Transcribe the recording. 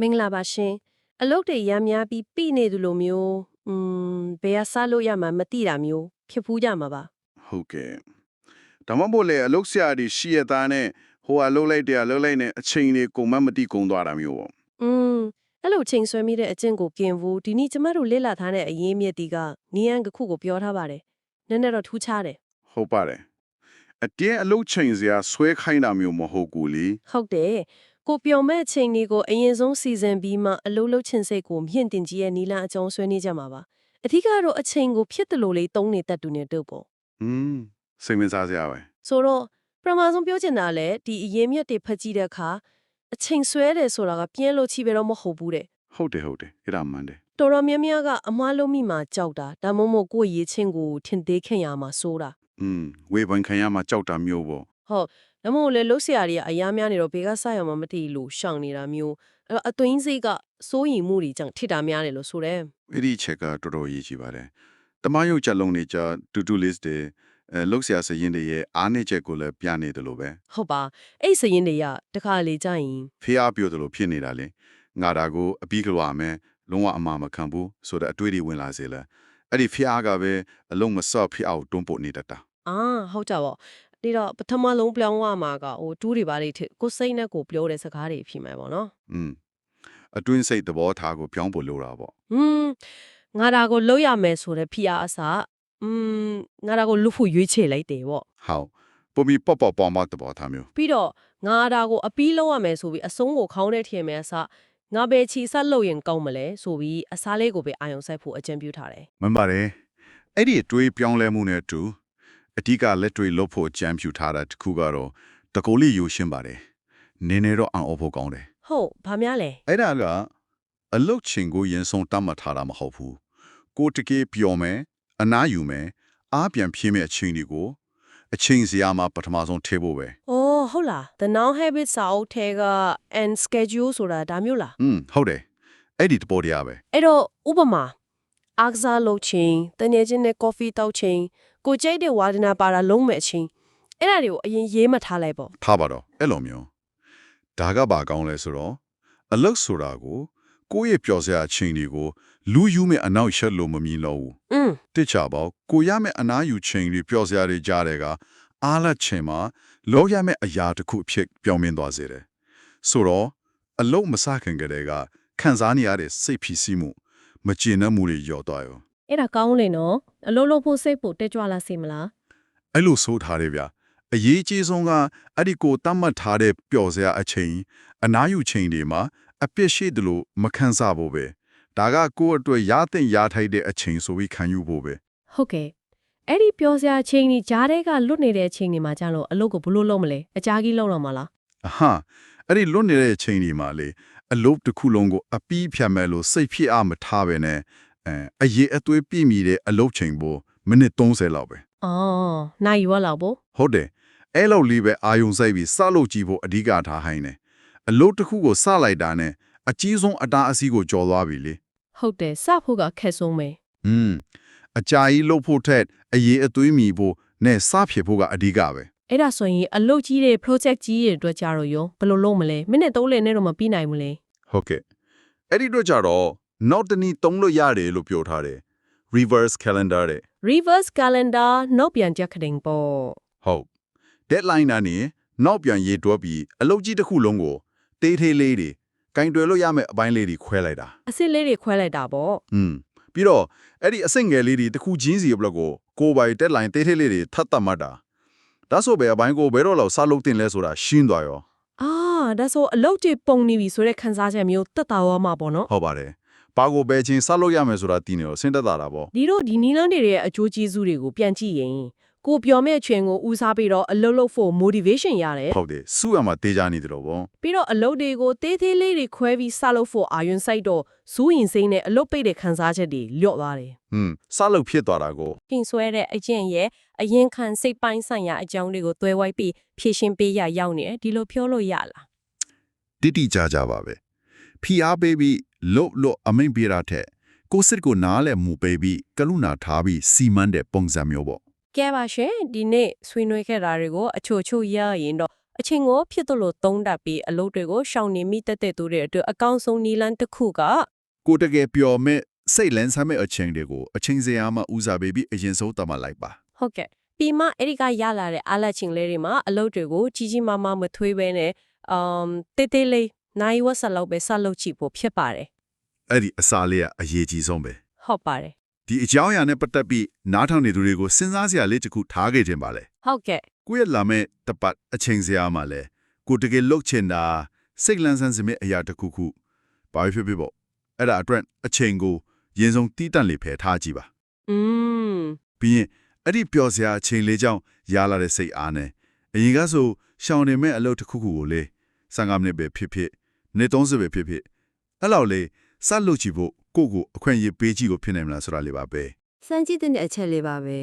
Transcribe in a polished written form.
မင်္ဂလာပါရှင်အလုပ်တွေရမ်းများပြီးပြည့်နေသူလိုမျိုးဘယ်ဟာစလို့ရမှမသိတာမျိုးဖြစ်ဖူးကြမှာပါဟုတ်ကဲ့ဒါမှမဟုတ်လေအလုပ်ဆရာတွေရှိရသားနဲ့ဟိုအလုပ်လိုက်တဲ့အလုပ်လိုက်နဲ့အချိန်တွေကုန်မမတိကုန်သွားတာမျိုးပေါ့อืมအဲ့လိုချိန်ဆွဲမိတဲ့အကျင့်ကိုกินဘူးဒီနေ့ကျမတို့လေ့လာထားတဲ့အရင်းမြစ်တီကနီးယန်းတစ်ခုကိုပြောထားပါတယ်နည်းနည်းတော့ထူးခြားတယ်ဟုတ်ပါတယ်အတင်းအလုပ်ချိန်စရာဆွဲခိုင်းတာမျိုးမဟုတ်ဘူးလေ ဟုတ်တယ်ကိုပြောမဲ့အချိန်တွေကိုအရင်ဆုံးစီစဉ်ပြီးမှအလုပ်လုပ်ချင်စိတ်ကိုမြင့်တင်ကြီးရဲ့နီလန်းအကြောင်းဆွဲနေကြမှာပါအထူးကတော့အချိန်ကိုဖြစ်တယ်လို့လေးသုံးနေတတ်တူနေတော့ပေါ့စိတ်ဝင်စားစရာပဲဆိုတော့ပထမဆုံးပြောချင်တာလဲဒီအရင်မြတ်တွေဖတ်ကြည့်တဲ့အခါအချိန်ဆွဲတယ်ဆိုတာကပြင်းလို့ချီပဲတော့မဟုတ်ဘူးတဲ့ဟုတ်တယ်အဲ့ဒါမှန်တယ်တော်တော်များများကအမားလုံးမိမှာကြောက်တာဒါမှမဟုတ်ကိုယ့်ရေးချင်းကိုထင်သေးခင်ရမှာစိုးတာဝေဘန်ခံရမှာကြောက်တာမျိုးပေါ့ဟုတ်ဒါမှမဟုတ်လေလှုပ်ရှားတွေကအများများနေတော့ဘေကစရမှာမသိလို့ရှောင်နေတာမျိုးအဲ့တော့အသွင်းစိတ်ကစိုးရင်မှုတွေကြောင့်ထစ်တာများတယ်လို့ဆိုတယ်အဲ့ဒီချက်ကတော်တော်ရေးကြည့်ပါတယ်တမယုတ်ချက်လုံးနေကြ to-do list တွေလုပ်ဆရာစရင်တွေရဲ့အားနည်းချက်ကိုလည်းပြနေတယ်လို့ပဲဟုတ်ပါအဲ့စရင်တွေကတခါလေကြာရင်ဖေးအားပြောတယ်လို့ဖြစ်နေတာလေငါဒါကိုအပြီးကလွားမယ်လုံးဝအမှားမခံဘူးဆိုတော့အတွေ့အကြုံဝင်လာစေလဲအဲ့ဒီဖေးအားကပဲအလုံးမဆော့ဖေးအောင်တွန်းပို့နေတတ်တာဟုတ်ကြပါဒီတော့ပထမလုံးပြောင်းသွားမှာကဟိုတူးတွေပါလိမ့်ထကိုစိတ်နဲ့ကိုပြောတဲ့စကားတွေဖြစ်မှာပေါ့နော်အတွင်းစိတ်သဘောထားကိုပြောင်းဖို့လိုတာပေါ့ငါဒါကိုလှုပ်ရမယ်ဆိုတဲ့ဖိအားအစားငါဒါကိုလွတ်ဖို့ရွေးချယ်လိုက်တယ်ပေါ့ဟုတ်ပုံပြီးပေါ့ပေါ့မသဘောထားမျိုးပြီးတော့ငါဒါကိုအပီးလုပ်ရမယ်ဆိုပြီးအဆုံးကိုခေါင်းထဲထည့်မယ်အစားငါပဲချီဆက်လုပ်ရင်ကောင်းမလဲဆိုပြီးအစားလေးကိုပဲအာယုံဆိုင်ဖို့အကြံပြုထားတယ်မှန်ပါတယ်အဲ့ဒီတွေးပြောင်းလဲမှုနဲ့အတူအဓိကလက်တွေလုပ်ဖို့အကြံပြုထားတာတခုကတော့တကူလေးယူရှင်းပါတယ်နင်းနေတော့အောင်ဖို့ကောင်းတယ်ဟုတ်ဘာများလဲအဲ့ဒါကအလုတ်ချင်ကိုရင်ဆုံးတတ်မှတ်ထားတာမဟုတ်ဘူးကိုတကယ်ပြောမယ်အနားယူမယ်အားပြန်ဖြည့်မဲ့အချိန်တွေကိုအချိန်စရာမှာပထမဆုံးထည့်ဖို့ပဲ။အော်ဟုတ်လား The Now Habits စာအုပ်ထဲက and schedule ဆိုတာဒါမျိုးလားဟုတ်တယ်အဲ့ဒီတပေါ်တရားပဲအဲ့တော့ဥပမာအားကစားလုပ်ချိန်တနေ့ချင်းနဲ့ coffee တောက်ချိန်ကိုကြိုက်တဲ့ဝါဒနာပါတာလုံးမဲ့အချိန်အဲ့ဒါတွေကိုအရင်ရေးမထားလိုက်ပေါ့ထားပါတော့အဲ့လိုမျိုးဒါကဘာကောင်းလဲဆိုတော့အလုတ်ဆိုတာကိုကိုယ့်ရဲ့ပျော်စရာအချိန်တွေကိုလူယူမဲ့အနောက်ရှက်လို့မမြင်တော့ဘူးတိကျပါကိုရမဲ့အနားယူချိန်တွေပျော်စရာတွေကြားတဲ့ကအားလက်ချိန်မှာလောက်ရမဲ့အရာတစ်ခုအဖြစ်ပြောင်းမြင်သွားစေတယ်ဆိုတော့အလုတ်မစခင်ကတည်းကခံစားနေရတဲ့စိတ်ဖြစ်စီမှုမကျေနပ်မှုတွေရောသွားရောအဲ့ဒါကောင်းလေနော်အလုံးလုံးဖို့စိတ်ဖို့တက်ကြွလာစေမလားအဲ့လိုဆိုထားတယ်ဗျအရေးကြီးဆုံးကအဲ့ဒီကိုတတ်မှတ်ထားတဲ့ပျော်စရာအချိန်အနားယူချိန်တွေမှာအပြစ်ရှိတယ်လို့မခံစားဖို့ပဲဒါကကိုယ့်အတွက်ရတဲ့ရထိုက်တဲ့အချိန်ဆိုပြီးခံယူဖို့ပဲဟုတ်ကဲ့အဲ့ဒီပြောစရာအချိန်ကြီးဂျားတဲ့ကလွတ်နေတဲ့အချိန်တွေမှာကြာလို့အလုပ်ကိုဘလို့လုပ်မလဲအကြာကြီးလုပ်တော့မှာလားအဲ့ဒီလွတ်နေတဲ့အချိန်တွေမှာလေအလုပ်တစ်ခုလုံးကိုအပီးဖြတ်မဲ့လို့စိတ်ဖြစ်အားမထားပဲနဲ့အရေးအသွေးပြည့်မီတဲ့အလုပ်ချိန်ဖို့မိနစ်30လောက်ပဲနိုင်ရွာလောက်ပေါ့ဟုတ်တယ်အဲ့လောက်လေးပဲအာယုံစိုက်ပြီးစလုပ်ကြည့်ဖို့အဓိကထားဟိုင်းတယ်အလုပ်တစ်ခုကိုစလိုက်တာနဲ့အကြီးဆုံးအတားအဆီးကိုကျော်သွားပြီလေဟုတ်တယ်စဖို့ကခက်ဆုံးပဲအကြာကြီးလုပ်ဖို့ထက်အရေးအသွေးမီဖို့နဲ့စဖြစ်ဖို့ကအဓိကပဲအဲ့ဒါဆိုရင်အလုပ်ကြီးတဲ့ project ကြီးတွေအတွက်ကြတော့ရောဘယ်လိုလုပ်မလဲမိနစ်30နဲ့တော့မပြီးနိုင်ဘူးလေဟုတ်ကဲ့အဲ့ဒီအတွက်ကြတော့နောက်တနည်းသုံးလို့ရတယ်လို့ပြောထားတယ် reverse calendar တဲ့ reverse calendar နောက်ပြန်ချက်ခတင်ပေါ့ဟုတ် deadline နဲ့နောက်ပြန်ရေးတွက်ပြီးအလုပ်ကြီးတစ်ခုလုံးကိုတေးသေးလေးတွေကင်တွယ်လို့ရမယ့်အပိုင်းလေးတွေခွဲလိုက်တာအစစ်လေးတွေခွဲလိုက်တာပေါ့ပြီးတော့အဲ့ဒီအဆင့်ငယ်လေးတွေတစ်ခုချင်းစီဘလောက်ကိုပိုင် deadline တေးသေးလေးတွေထပ်သတ်မှတ်တာဒါဆိုပဲအပိုင်းကိုဘယ်တော့လောက်စလုပ်တင်လဲဆိုတာရှင်းသွားရောဒါဆိုအလုပ်တွေပုံနေပြီဆိုတဲ့ခန်းစားချက်မျိုးတက်တာရောမှာပေါ့နော်ဟုတ်ပါတယ်ပါကိုပဲချင်းစလုပ်ရမယ်ဆိုတာသိနေတော့စဉ်းတက်တာပေါ့ဒီတော့ဒီနီလန်းတွေရဲ့အကျိုးကျေးဇူးတွေကိုပြန်ကြည့်ရင်ကိုပြောမဲ့ချင်ကိုဦးစားပြီးတော့အလုပ်လုပ်ဖို့ motivation ရတယ်ဟုတ်တယ်စုရမှာတေးကြနေတယ်လို့ပေါ့ပြီးတော့အလုပ်တွေကိုတေးသေးလေးတွေခွဲပြီးစလုပ်ဖို့အာရုံစိုက်တော့ဇူးရင်စိမ့်နဲ့အလုပ်ပိတ်တဲ့ခန်းစားချက်တွေလျော့သွားတယ်စလုပ်ဖြစ်သွားတာကိုခင်ဆွဲတဲ့အကျင့်ရဲ့အရင်ခံစိတ်ပိုင်းဆိုင်ရာအကြောင်းတွေကိုသွဲဝိုက်ပြီးဖြည့်ရှင်းပေးရရောက်နေတယ်ဒီလိုပြောလို့ရလားတိတိကျကျပါပဲဖိအားပေးပြီးလို့အမိန်ပေးတာတဲ့ကိုစစ်ကိုနားလဲမူပေးပြီးကလူနာထားပြီးစီမံတဲ့ပုံစံမျိုးပေါ့ကဲပါရှင်ဒီနေ့ဆွေးနွေးခဲ့တာတွေကိုအချို့ရရင်တော့ အချိန်ကိုဖြစ်သလိုသုံးတတ်ပြီးအလုပ်တွေကိုရှောင်နေမိတတ်တဲ့သူတွေအတွက်အကောင်းဆုံးနည်းလမ်းတစ်ခုက ကိုတကယ်ပျော်မဲ့စိတ်လန်းဆန်းမဲ့အချိန်တွေကိုအချိန်စရာမှဦးစားပေးပြီးအရင်ဆုံးတတ်မှလိုက်ပါ ဟုတ်ကဲ့ပြီးမှအဲ့ဒီကရလာတဲ့အားလက်ချင်းလေးတွေမှာအလုပ်တွေကိုကြီးကြီးမားမားမထွေးဘဲနဲ့တေးသေးလေးနိုင်ဝက်ဆက်လောက်ပဲဆက်လုပ်ချဖို့ဖြစ်ပါတယ် အဲ့ဒီအစာလေးကအရေးကြီးဆုံးပဲ ဟုတ်ပါတယ် ဒီအကြောင်းအရာနဲ့ပတ်သက်ပြီးနားထောင်နေသူတွေကိုစဉ်းစားစရာလေးတစ်ခုထားခဲ့ခြင်းပါလေ ဟုတ်ကဲ့ ကိုယ့်ရဲ့လာမဲ့တပတ်အချိန်စရာမှလည်းကိုတကယ်လှုပ်ချင်တာစိတ်လန်းဆန်းစမဲ့အရာတစ်ခုခုဘာဖြစ်ဖြစ်ပေါ့အဲ့ဒါအတွက်အချိန်ကိုရင်ဆုံးတီးတန့်လေးဖယ်ထားကြည့်ပါ อืม ပြီးရင်အဲ့ဒီပျော်စရာအချိန်လေးကြောင့်ရလာတဲ့စိတ်အားနဲ့အရင်ကဆိုရှောင်နေမဲ့အလုပ်တစ်ခုခုကိုလေ15မိနစ်ပဲဖြစ်ဖြစ်နေ့30ပဲဖြစ်ဖြစ်အဲ့လောက်လေစလုပ်ကြည့်ဖို့ကိုယ့်ကိုအခွင့်အရေးပေးကြည့်ကိုဖြစ်နိုင်မလားဆိုတာလေးပါပဲ စမ်းကြည့်တဲ့အချက်လေးပါပဲ